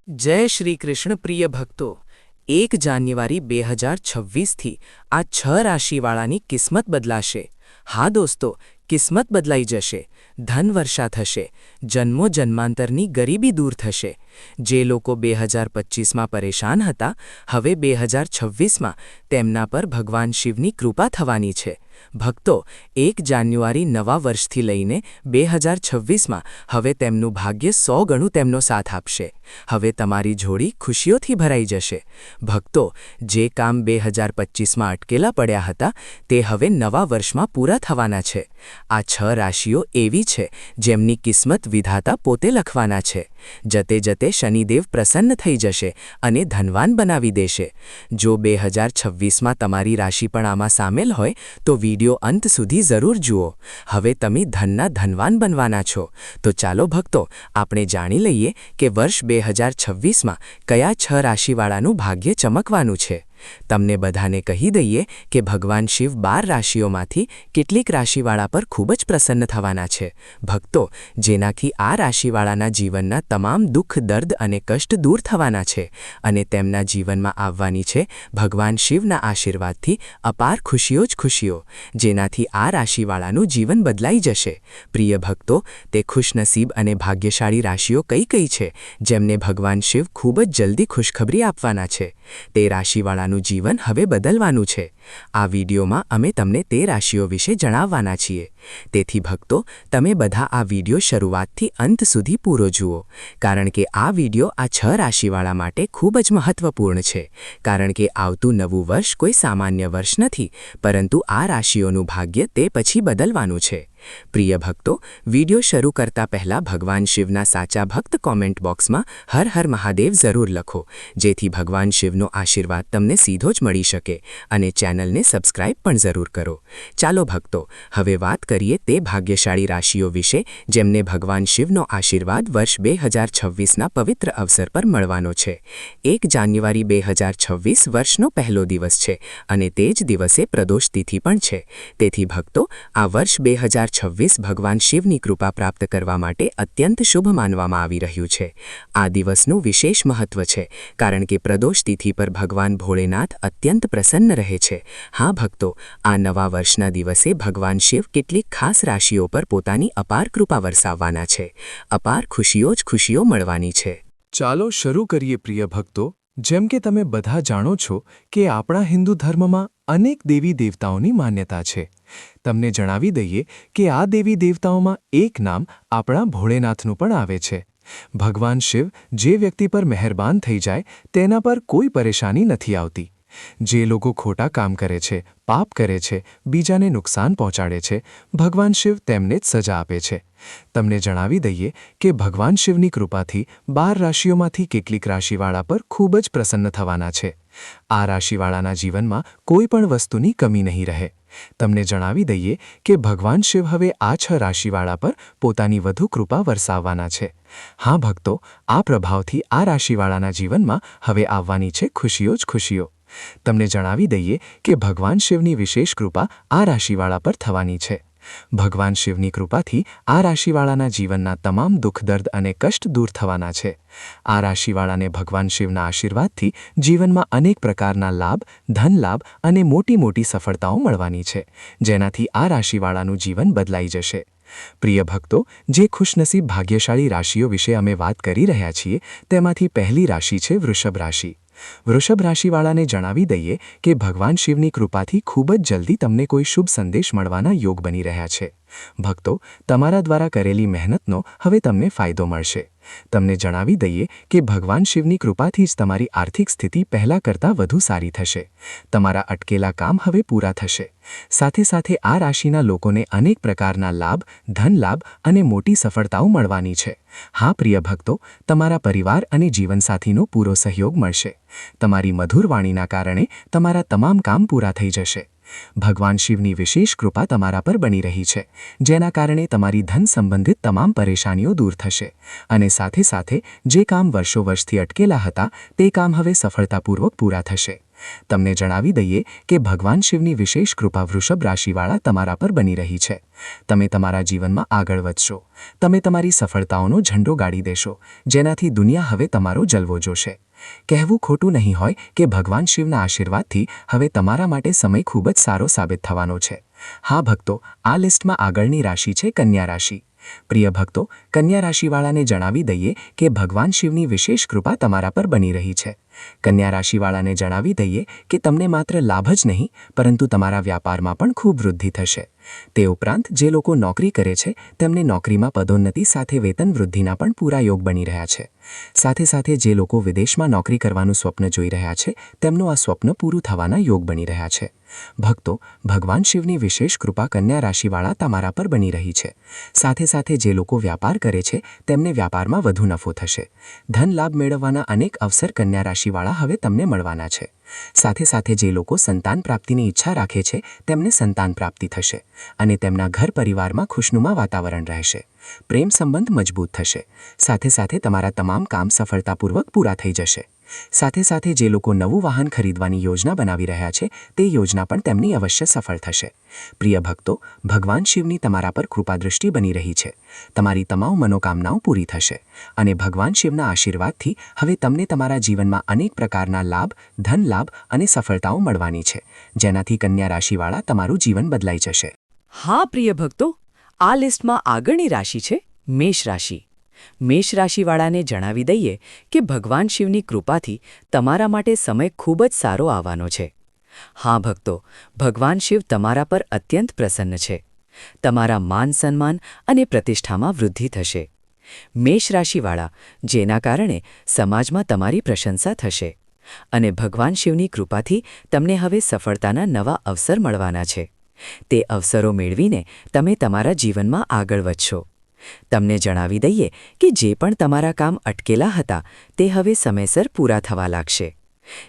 જય શ્રી કૃષ્ણ પ્રિય ભક્તો 1 જાન્યુઆરી 2026 થી આ 6 રાશિવાળાની કિસ્મત બદલાશે। હા દોસ્તો, કિસ્મત બદલાઈ જશે, ધન વર્ષા થશે, જન્મો જન્માંતરની ગરીબી દૂર થશે। જે લોકો 2025માં પરેશાન હતા, હવે 2026માં તેમના પર ભગવાન શિવની કૃપા થવાની છે। ભક્તો, 1 જાન્યુઆરી નવા વર્ષથી લઈને 2026માં હવે તેમનું ભાગ્ય 100 ગણું તેમનો સાથ આપશે। હવે તમારી જોડી ખુશીઓથી ભરાઈ જશે। ભક્તો, જે કામ 2025માં અટકેલા પડ્યા હતા, તે હવે નવા વર્ષમાં પૂરા થવાના છે। આ 6 રાશિઓ એવી છે જેમની કિસ્મત વિધાતા પોતે લખવાના છે। જતે જતે શનિદેવ પ્રસન્ન થઈ જશે અને ધનવાન બનાવી દેશે। જો 2026માં તમારી રાશિ પણ આમાં સામેલ હોય તો વિડિયો અંત સુધી જરૂર જુઓ। હવે તમે ધનના ધનવાન બનવાના છો। તો ચાલો ભક્તો, આપણે જાણી લઈએ કે વર્ષ 2026માં કયા 6 રાશિવાળાનું ભાગ્ય ચમકવાનું છે। તમને બધાને કહી દઈએ કે ભગવાન શિવ 12 રાશિઓમાંથી કેટલીક રાશિવાળા પર ખૂબ જ પ્રસન્ન થવાના છે। ભક્તો, જેનાથી આ રાશિવાળાના જીવનના તમામ દુઃખ, દર્દ અને કષ્ટ દૂર થવાના છે અને તેમના જીવનમાં આવવાની છે ભગવાન શિવના આશીર્વાદથી અપાર ખુશીઓ જ ખુશીઓ, જેનાથી આ રાશિવાળાનું જીવન બદલાઈ જશે। પ્રિય ભક્તો, તે ખુશનસીબ અને ભાગ્યશાળી રાશિઓ કઈ કઈ છે જેમને ભગવાન શિવ ખૂબ જ જલ્દી ખુશખબરી આપવાના છે? તે રાશિવાળાનું જીવન હવે બદલવાનું છે। આ વિડીયોમાં અમે તમને તે રાશિઓ વિશે જણાવવાના છીએ। તેથી ભક્તો, તમે બધા આ વિડીયો શરૂઆતથી અંત સુધી પૂરો જુઓ, કારણ કે આ વિડીયો આ 6 રાશિવાળા માટે ખૂબ જ મહત્વપૂર્ણ છે। કારણ કે આવતું નવું વર્ષ કોઈ સામાન્ય વર્ષ નથી, પરંતુ આ રાશિઓનું ભાગ્ય તે પછી બદલવાનું છે। પ્રિય ભક્તો, વિડીયો શરૂ કરતા પહેલા ભગવાન શિવના સાચા ભક્ત કોમેન્ટ બોક્સમાં હર હર મહાદેવ જરૂર લખો, જેથી ભગવાન શિવનો આશીર્વાદ તમને સીધો જ મળી શકે અને ચેનલને સબસ્ક્રાઇબ પણ જરૂર કરો। ચાલો ભક્તો, હવે વાત કરીએ તે ભાગ્યશાળી રાશિઓ વિશે જેમને ભગવાન શિવનો આશીર્વાદ વર્ષ 2026ના પવિત્ર અવસર પર મળવાનો છે। 1 જાન્યુઆરી 2026 વર્ષનો પહેલો દિવસ છે અને તે જ દિવસે પ્રદોષ તિથિ પણ છે। તેથી ભક્તો, આ વર્ષ 2026 ભગવાન શિવની કૃપા પ્રાપ્ત કરવા માટે અત્યંત શુભ માનવામાં આવી રહ્યું છે। આ દિવસનું વિશેષ મહત્વ છે કારણ કે પ્રદોષ તિથિ પર ભગવાન ભોળેનાથ અત્યંત પ્રસન્ન રહે છે। હા ભક્તો, આ નવા વર્ષના દિવસે ભગવાન શિવ કેટલીક ખાસ રાશિઓ પર પોતાની અપાર કૃપા વરસાવવાના છે। અપાર ખુશીઓ જ ખુશીઓ મળવાની છે। ચાલો શરૂ કરીએ પ્રિય ભક્તો। જેમ કે તમે બધા જાણો છો કે આપણા હિન્દુ ધર્મમાં અનેક દેવી દેવતાઓની માન્યતા છે। તમને જણાવી દઈએ કે આ દેવી દેવતાઓમાં એક નામ આપણા ભોળેનાથનું પણ આવે છે। ભગવાન શિવ જે વ્યક્તિ પર મહેરબાન થઈ જાય તેના પર કોઈ પરેશાની નથી આવતી। જે લોકો ખોટા કામ કરે છે, પાપ કરે છે, બીજાને નુકસાન પહોંચાડે છે, ભગવાન શિવ તેમને જ સજા આપે છે। તમને જણાવી દઈએ કે ભગવાન શિવની કૃપાથી 12 રાશિઓમાંથી કેટલીક રાશિવાળા પર ખૂબ જ પ્રસન્ન થવાના છે। આ રાશિવાળાના જીવનમાં કોઈ પણ વસ્તુની કમી નહીં રહે। તમને જણાવી દઈએ કે ભગવાન શિવ હવે આ 6 રાશિવાળા પર પોતાની વધુ કૃપા વરસાવવાના છે। હા ભક્તો, આ પ્રભાવથી આ રાશિવાળાના જીવનમાં હવે આવવાની છે ખુશીઓ જ ખુશીઓ। તમને જણાવી દઈએ કે ભગવાન શિવની વિશેષ કૃપા આ રાશિવાળા પર થવાની છે। ભગવાન શિવની કૃપાથી આ રાશિવાળાના જીવનના તમામ દુઃખ, દર્દ અને કષ્ટ દૂર થવાના છે। આ રાશિવાળાને ભગવાન શિવના આશીર્વાદથી જીવનમાં અનેક પ્રકારના લાભ, ધન લાભ અને મોટી મોટી સફળતાઓ મળવાની છે, જેનાથી આ રાશિવાળાનું જીવન બદલાઈ જશે। પ્રિય ભક્તો, જે ખુશનસીબ ભાગ્યશાળી રાશિઓ વિશે અમે વાત કરી રહ્યા છીએ તેમાંથી પહેલી રાશિ છે વૃષભ રાશિ। વૃષભ રાશિવાળાને જણાવી દઈએ કે ભગવાન શિવની કૃપાથી ખૂબ જ જલ્દી તમને કોઈ શુભ સંદેશ મળવાના યોગ બની રહ્યા છે। ભક્તો, તમારા દ્વારા કરેલી મહેનતનો હવે તમને ફાયદો મળશે। તમને જણાવી દઈએ કે ભગવાન શિવની કૃપાથી જ તમારી આર્થિક સ્થિતિ પહેલા કરતાં વધુ સારી થશે। તમારા અટકેલા કામ હવે પૂરા થશે। સાથે સાથે આ રાશિના લોકોને અનેક પ્રકારના લાભ, ધન લાભ અને મોટી સફળતાઓ મળવાની છે। હા પ્રિય ભક્તો, તમારા પરિવાર અને જીવનસાથીનો પૂરો સહયોગ મળશે। તમારી મધુર વાણીના કારણે તમારા તમામ કામ પૂરા થઈ જશે। ભગવાન શિવની વિશેષ કૃપા તમારા પર બની રહી છે, જેના કારણે તમારી ધન સંબંધિત તમામ પરેશાનીઓ દૂર થશે અને સાથે સાથે જે કામ વર્ષો વર્ષથી અટકેલા હતા તે કામ હવે સફળતાપૂર્વક પૂરા થશે। તમને જણાવી દઈએ કે ભગવાન શિવની વિશેષ કૃપા વૃષભ રાશિવાળા તમારા પર બની રહી છે. તમે તમારા જીવનમાં આગળ વધશો. તમે તમારી સફળતાઓનો ઝંડો ગાડી દેશો, જેનાથી દુનિયા હવે તમારો જલવો જોશે. કહેવું ખોટું નહીં હોય કે ભગવાન શિવના આશીર્વાદથી હવે તમારા માટે સમય ખૂબ જ સારો સાબિત થવાનો છે. હા ભક્તો, આ લિસ્ટમાં આગળની રાશિ છે કન્યા રાશિ. પ્રિય ભક્તો, કન્યા રાશિવાળાને જણાવી દઈએ કે ભગવાન શિવની વિશેષ કૃપા તમારા પર બની રહી છે. કન્યા રાશિવાળાને જણાવી દઈએ કે તમને માત્ર લાભ જ નહીં, પરંતુ તમારા વ્યાપારમાં પણ ખૂબ વૃદ્ધિ થશે. તે ઉપરાંત જે લોકો નોકરી કરે છે તેમને નોકરીમાં પદોન્નતિ સાથે વેતન વૃદ્ધિના પણ પૂરા યોગ બની રહ્યા છે. સાથે સાથે જે લોકો વિદેશમાં નોકરી કરવાનું સ્વપ્ન જોઈ રહ્યા છે તેમનું આ સ્વપ્ન પૂરું થવાના યોગ બની રહ્યા છે. ભક્તો, ભગવાન શિવની વિશેષ કૃપા કન્યા રાશિવાળા તમારા પર બની રહી છે. સાથે સાથે જે લોકો વ્યાપાર કરે છે તેમને વ્યાપારમાં વધુ નફો થશે. ધન લાભ મેળવવાના અનેક અવસર કન્યા રાશિવાળા હવે તમને મળવાના છે. સાથે સાથે જે લોકો સંતાન પ્રાપ્તિની ઈચ્છા રાખે છે તેમને સંતાન પ્રાપ્તિ થશે અને તેમના ઘર પરિવારમાં ખુશનુમા વાતાવરણ રહેશે. પ્રેમ સંબંધ મજબૂત થશે. સાથે સાથે તમારા તમામ કામ સફળતાપૂર્વક પૂરા થઈ જશે. સાથે સાથે જે લોકો નવું વાહન ખરીદવાની યોજના બનાવી રહ્યા છે તે યોજના પણ તેમની અવશ્ય સફળ થશે. પ્રિય ભક્તો, ભગવાન શિવની તમારા પર કૃપા દૃષ્ટિ બની રહી છે. તમારી તમામ મનોકામનાઓ પૂરી થશે અને ભગવાન શિવના આશીર્વાદથી હવે તમને તમારા જીવનમાં અનેક પ્રકારના લાભ, ધન લાભ અને સફળતાઓ મળવાની છે, જેનાથી કન્યા રાશિવાળા તમારું જીવન બદલાઈ જશે. હા પ્રિય ભક્તો, આ લિસ્ટમાં આગળની રાશિ છે મેષ રાશિ. મેષ રાશિવાળાને જણાવી દઈએ કે ભગવાન શિવની કૃપાથી તમારા માટે સમય ખૂબ જ સારો આવવાનો છે. હા ભક્તો, ભગવાન શિવ તમારા પર અત્યંત પ્રસન્ન છે. તમારા માન સન્માન અને પ્રતિષ્ઠામાં વૃદ્ધિ થશે. મેષ રાશિવાળા, જેના કારણે સમાજમાં તમારી પ્રશંસા થશે અને ભગવાન શિવની કૃપાથી તમને હવે સફળતાના નવા અવસર મળવાના છે. તે અવસરો મેળવીને તમે તમારા જીવનમાં આગળ વધશો. તમને જણાવી દઈએ કે જે પણ તમારા કામ અટકેલા હતા તે હવે સમયસર પૂરા થવા લાગશે.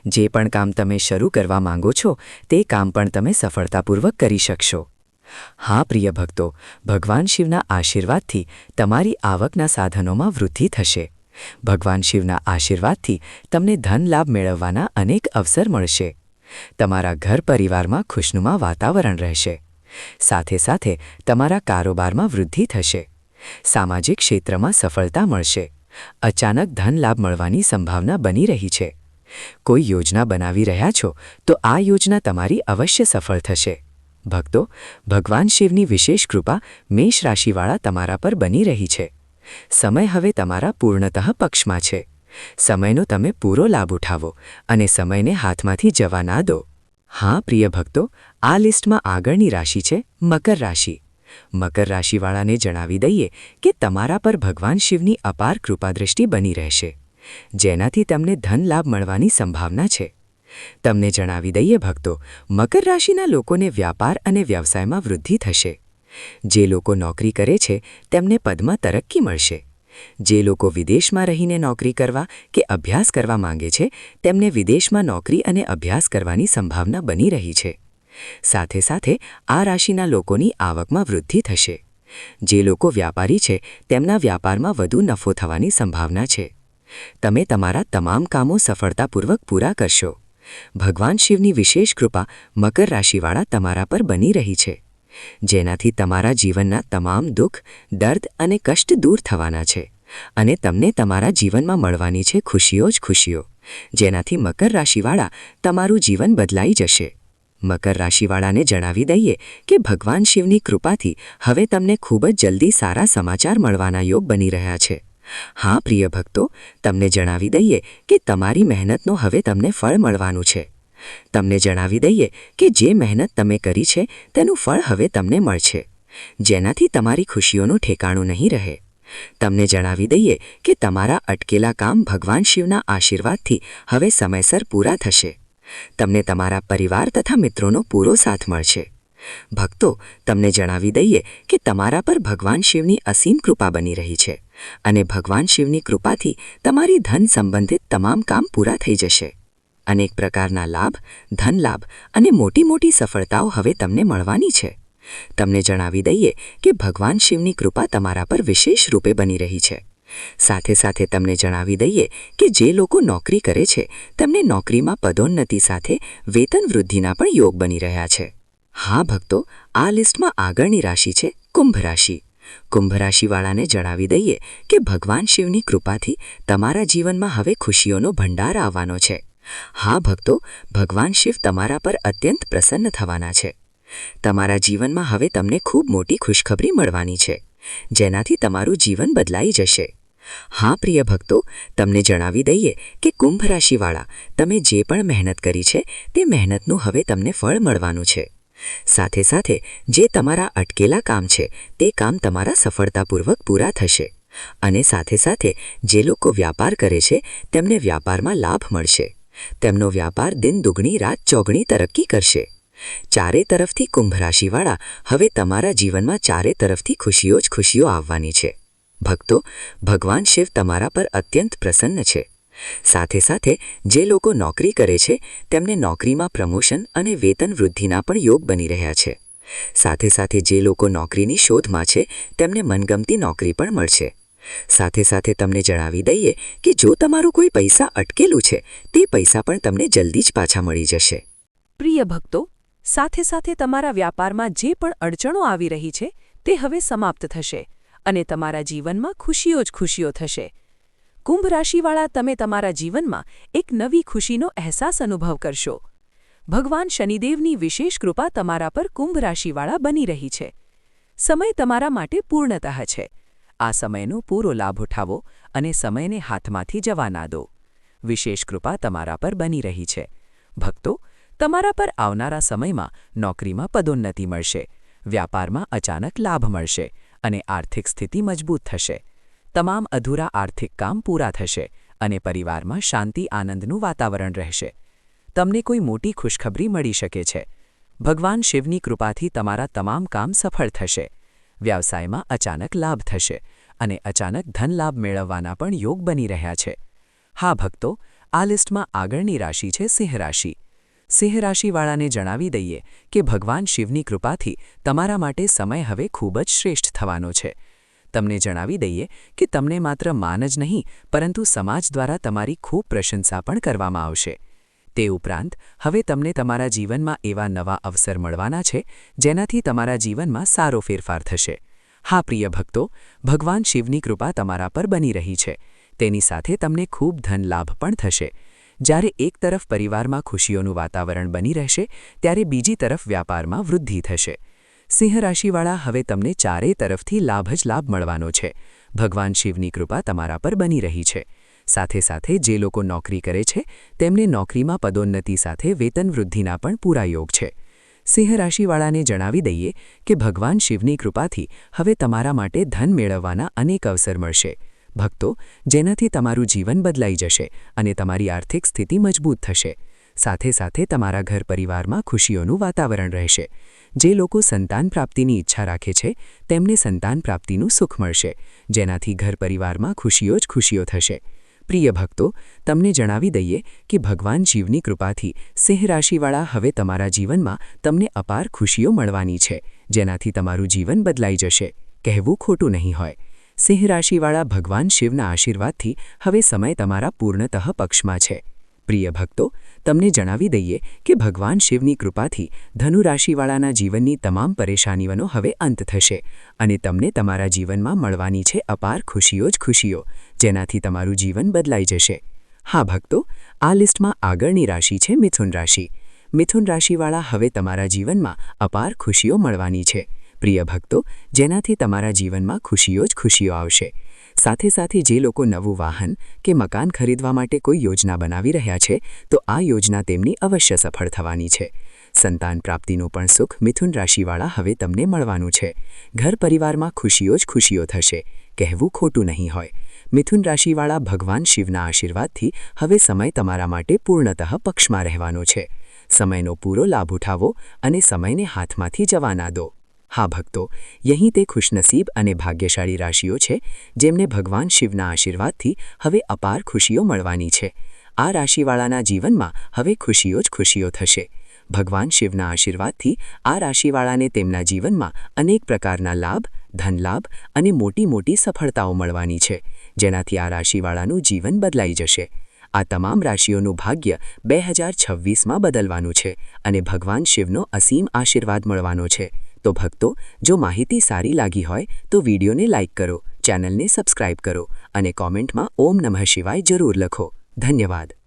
જે પણ કામ તમે શરૂ કરવા માંગો છો તે કામ પણ તમે સફળતાપૂર્વક કરી શકશો. હા પ્રિય ભક્તો, ભગવાન શિવના આશીર્વાદથી તમારી આવકના સાધનોમાં વૃદ્ધિ થશે. ભગવાન શિવના આશીર્વાદથી તમને ધન લાભ મેળવવાના અનેક અવસર મળશે. તમારા ઘર પરિવારમાં ખુશનુમા વાતાવરણ રહેશે. સાથે સાથે તમારા કારોબારમાં વૃદ્ધિ થશે. સામાજિક ક્ષેત્રમાં સફળતા મળશે. અચાનક ધન લાભ મળવાની સંભાવના બની રહી છે. કોઈ યોજના બનાવી રહ્યા છો તો આ યોજના તમારી અવશ્ય સફળ થશે. ભક્તો, ભગવાન શિવની વિશેષ કૃપા મેષ રાશિવાળા તમારા પર બની રહી છે. સમય હવે તમારા પૂર્ણતઃ પક્ષમાં છે. સમયનો તમે પૂરો લાભ ઉઠાવો અને સમયને હાથમાંથી જવા ના દો. હા પ્રિય ભક્તો, આ લિસ્ટમાં આગળની રાશિ છે મકર રાશિ. મકર રાશિવાળાને જણાવી દઈએ કે તમારા પર ભગવાન શિવની અપાર કૃપાદૃષ્ટિ બની રહેશે, જેનાથી તમને ધન લાભ મળવાની સંભાવના છે. તમને જણાવી દઈએ ભક્તો, મકર રાશિના લોકોને વ્યાપાર અને વ્યવસાયમાં વૃદ્ધિ થશે. જે લોકો નોકરી કરે છે તેમને પદમાં તરક્કી મળશે. જે લોકો વિદેશમાં રહીને નોકરી કરવા કે અભ્યાસ કરવા માંગે છે તેમને વિદેશમાં નોકરી અને અભ્યાસ કરવાની સંભાવના બની રહી છે. સાથે સાથે આ રાશિના લોકોની આવકમાં વૃદ્ધિ થશે. જે લોકો વ્યાપારી છે તેમના વ્યાપારમાં વધુ નફો થવાની સંભાવના છે. તમે તમારા તમામ કામો સફળતાપૂર્વક પૂરા કરશો. ભગવાન શિવની વિશેષ કૃપા મકર રાશિવાળા તમારા પર બની રહી છે, જેનાથી તમારા જીવનના તમામ દુઃખ, દર્દ અને કષ્ટ દૂર થવાના છે અને તમને તમારા જીવનમાં મળવાની છે ખુશીઓ જ ખુશીઓ, જેનાથી મકર રાશિવાળા તમારું જીવન બદલાઈ જશે. મકર રાશિવાળાને જણાવી દઈએ કે ભગવાન શિવની કૃપાથી હવે તમને ખૂબ જ જલ્દી સારા સમાચાર મળવાના યોગ બની રહ્યા છે. હા પ્રિય ભક્તો, તમને જણાવી દઈએ કે તમારી મહેનતનો હવે તમને ફળ મળવાનું છે. તમને જણાવી દઈએ કે જે મહેનત તમે કરી છે તેનું ફળ હવે તમને મળશે, જેનાથી તમારી ખુશીઓનું ઠેકાણું નહીં રહે. તમને જણાવી દઈએ કે તમારા અટકેલા કામ ભગવાન શિવના આશીર્વાદથી હવે સમયસર પૂરા થશે. તમને તમારા પરિવાર તથા મિત્રોનો પૂરો સાથ મળશે. ભક્તો, તમને જણાવી દઈએ કે તમારા પર ભગવાન શિવની અસીમ કૃપા બની રહી છે અને ભગવાન શિવની કૃપાથી તમારી ધન સંબંધિત તમામ કામ પૂરા થઈ જશે. અનેક પ્રકારના લાભ, ધન લાભ અને મોટી મોટી સફળતાઓ હવે તમને મળવાની છે. તમને જણાવી દઈએ કે ભગવાન શિવની કૃપા તમારા પર વિશેષ રૂપે બની રહી છે. સાથે સાથે તમને જણાવી દઈએ કે જે લોકો નોકરી કરે છે તેમને નોકરીમાં પદોન્નતિ સાથે વેતન વૃદ્ધિના પણ યોગ બની રહ્યા છે. હા ભક્તો, આ લિસ્ટમાં આગળની રાશિ છે કુંભ રાશિ. કુંભ રાશિવાળાને જણાવી દઈએ કે ભગવાન શિવની કૃપાથી તમારા જીવનમાં હવે ખુશીઓનો ભંડાર આવવાનો છે. હા ભક્તો, ભગવાન શિવ તમારા પર અત્યંત પ્રસન્ન થવાના છે. તમારા જીવનમાં હવે તમને ખૂબ મોટી ખુશખબરી મળવાની છે, જેનાથી તમારું જીવન બદલાઈ જશે. હા પ્રિય ભક્તો, તમને જણાવી દઈએ કે કુંભ રાશિવાળા, તમે જે પણ મહેનત કરી છે તે મહેનતનું હવે તમને ફળ મળવાનું છે. સાથે સાથે જે તમારા અટકેલા કામ છે તે કામ તમારા સફળતાપૂર્વક પૂરા થશે. અને સાથે સાથે જે લોકો વ્યાપાર કરે છે તેમને વ્યાપારમાં લાભ મળશે. તેમનો વ્યાપાર દિન દુગણી રાત ચોગણી તરક્કી કરશે. ચારે તરફથી કુંભ રાશિવાળા, હવે તમારા જીવનમાં ચારે તરફથી ખુશીઓ જ ખુશીઓ આવવાની છે. ભક્તો, ભગવાન શિવ તમારા પર અત્યંત પ્રસન્ન છે. સાથે સાથે જે લોકો નોકરી કરે છે તેમને નોકરીમાં પ્રમોશન અને વેતન વૃદ્ધિના પણ યોગ બની રહ્યા છે. સાથે સાથે જે લોકો નોકરીની શોધમાં છે તેમને મનગમતી નોકરી પણ મળશે. સાથે સાથે તમને જણાવી દઈએ કે જો તમારું કોઈ પૈસા અટકેલું છે તે પૈસા પણ તમને જલ્દી જ પાછા મળી જશે. પ્રિય ભક્તો, સાથે સાથે તમારા વ્યાપારમાં જે પણ અડચણો આવી રહી છે તે હવે સમાપ્ત થશે અને તમારા જીવનમાં ખુશીઓ જ ખુશીઓ થશે. કુંભ રાશિવાળા, તમે તમારા જીવનમાં એક નવી ખુશીનો અહેસાસ અનુભવ કરશો. ભગવાન શનિદેવની વિશેષ કૃપા તમારા પર કુંભ રાશિવાળા બની રહી છે. સમય તમારા માટે પૂર્ણતઃ છે. આ સમયનો પૂરો લાભ ઉઠાવો અને સમયને હાથમાંથી જવા ના દો. વિશેષ કૃપા તમારા પર બની રહી છે. ભક્તો, તમારા પર આવનારા સમયમાં નોકરીમાં પદોન્નતિ મળશે, વ્યાપારમાં અચાનક લાભ મળશે અને આર્થિક સ્થિતિ મજબૂત થશે. તમામ અધૂરા આર્થિક કામ પૂરા થશે અને પરિવારમાં શાંતિ આનંદનું વાતાવરણ રહેશે. તમને કોઈ મોટી ખુશખબરી મળી શકે છે. ભગવાન શિવની કૃપાથી તમારા તમામ કામ સફળ થશે. વ્યવસાયમાં અચાનક લાભ થશે અને અચાનક ધન લાભ મેળવવાના પણ યોગ બની રહ્યા છે. હા ભક્તો, આ લિસ્ટમાં આગળની રાશિ છે સિંહ રાશિ. સિંહ રાશિવાળાને જણાવી દઈએ કે ભગવાન શિવની કૃપાથી તમારા માટે સમય હવે ખૂબ જ શ્રેષ્ઠ થવાનો છે. તમને જણાવી દઈએ કે તમને માત્ર માન જ નહીં પરંતુ સમાજ દ્વારા તમારી ખૂબ પ્રશંસા પણ કરવામાં આવશે. તે ઉપરાંત હવે તમને તમારા જીવનમાં એવા નવા અવસર મળવાના છે જેનાથી તમારા જીવનમાં સારો ફેરફાર થશે. હા પ્રિય ભક્તો, ભગવાન શિવની કૃપા તમારા પર બની રહી છે. તેની સાથે તમને ખૂબ ધન લાભ પણ થશે. જ્યારે એક તરફ પરિવારમાં ખુશીઓનું વાતાવરણ બની રહેશે ત્યારે બીજી તરફ વ્યાપારમાં વૃદ્ધિ થશે. સિંહ રાશિવાળા, હવે તમને ચારેય તરફથી લાભ જ લાભ મળવાનો છે. ભગવાન શિવની કૃપા તમારા પર બની રહી છે. સાથે સાથે જે લોકો નોકરી કરે છે તેમને નોકરીમાં પદોન્નતિ સાથે વેતન વૃદ્ધિના પણ પૂરા યોગ છે. સિંહ રાશિવાળાને જણાવી દઈએ કે ભગવાન શિવની કૃપાથી હવે તમારા માટે ધન મેળવવાના અનેક અવસર મળશે. ભક્તો, જેનાથી તમારું જીવન બદલાઈ જશે અને તમારી આર્થિક સ્થિતિ મજબૂત થશે. સાથે સાથે તમારા ઘર પરિવારમાં ખુશીઓનું વાતાવરણ રહેશે. જે લોકો સંતાન પ્રાપ્તિની ઈચ્છા રાખે છે તેમને સંતાન પ્રાપ્તિનું સુખ મળશે, જેનાથી ઘર પરિવારમાં ખુશીઓ જ ખુશીઓ થશે. પ્રિય ભક્તો, તમને જણાવી દઈએ કે ભગવાન શિવની કૃપાથી સિંહ રાશિવાળા, હવે તમારા જીવનમાં તમને અપાર ખુશીઓ મળવાની છે, જેનાથી તમારું જીવન બદલાઈ જશે. કહેવું ખોટું નહીં હોય. સિંહ રાશિવાળા, ભગવાન શિવના આશીર્વાદથી હવે સમય તમારા પૂર્ણતઃ પક્ષમાં છે. પ્રિય ભક્તો, તમને જણાવી દઈએ કે ભગવાન શિવની કૃપાથી ધનુ રાશિવાળાના જીવનની તમામ પરેશાનીઓનો હવે અંત થશે અને તમને તમારા જીવનમાં મળવાની છે અપાર ખુશીઓ જ ખુશીઓ, જેનાથી તમારું જીવન બદલાઈ જશે. હા ભક્તો, આ લિસ્ટમાં આગળની રાશિ છે મિથુન રાશિ. મિથુન રાશિવાળા, હવે તમારા જીવનમાં અપાર ખુશીઓ મળવાની છે. પ્રિય ભક્તો, જેનાથી તમારા જીવનમાં ખુશીઓ જ ખુશીઓ આવશે. સાથે સાથે જે લોકો નવું વાહન કે મકાન ખરીદવા માટે કોઈ યોજના બનાવી રહ્યા છે તો આ યોજના તેમની અવશ્ય સફળ થવાની છે. સંતાન પ્રાપ્તિનું પણ સુખ મિથુન રાશિવાળા, હવે તમને મળવાનું છે. ઘર પરિવારમાં ખુશીઓ જ ખુશીઓ થશે. કહેવું ખોટું નહીં હોય. મિથુન રાશિવાળા, ભગવાન શિવના આશીર્વાદથી હવે સમય તમારા માટે પૂર્ણતઃ પક્ષમાં રહેવાનો છે. સમયનો પૂરો લાભ ઉઠાવો અને સમયને હાથમાંથી જવા ના દો. હા ભક્તો, यहीं તે ખુશનસીબ અને ભાગ્યશાળી રાશિઓ છે જેમને ભગવાન શિવના આશીર્વાદથી હવે અપાર ખુશીઓ મળવાની છે. આ રાશિવાળાના જીવનમાં હવે ખુશીઓ જ ખુશીઓ થશે. ભગવાન શિવના આશીર્વાદથી આ રાશિવાળાને તેમના જીવનમાં અનેક પ્રકારના લાભ, ધનલાભ અને મોટી મોટી સફળતાઓ મળવાની છે, જેનાથી આ રાશિવાળાનું જીવન બદલાઈ જશે. આ તમામ રાશિઓનું ભાગ્ય 2026માં બદલવાનું છે અને ભગવાન શિવનો અસીમ આશીર્વાદ મળવાનો છે. તો ભક્તો, જો માહિતી સારી લાગી હોય તો વિડીયોને લાઇક કરો, ચેનલને સબસ્ક્રાઇબ કરો અને કોમેન્ટમાં ઓમ નમઃ શિવાય જરૂર લખો. ધન્યવાદ.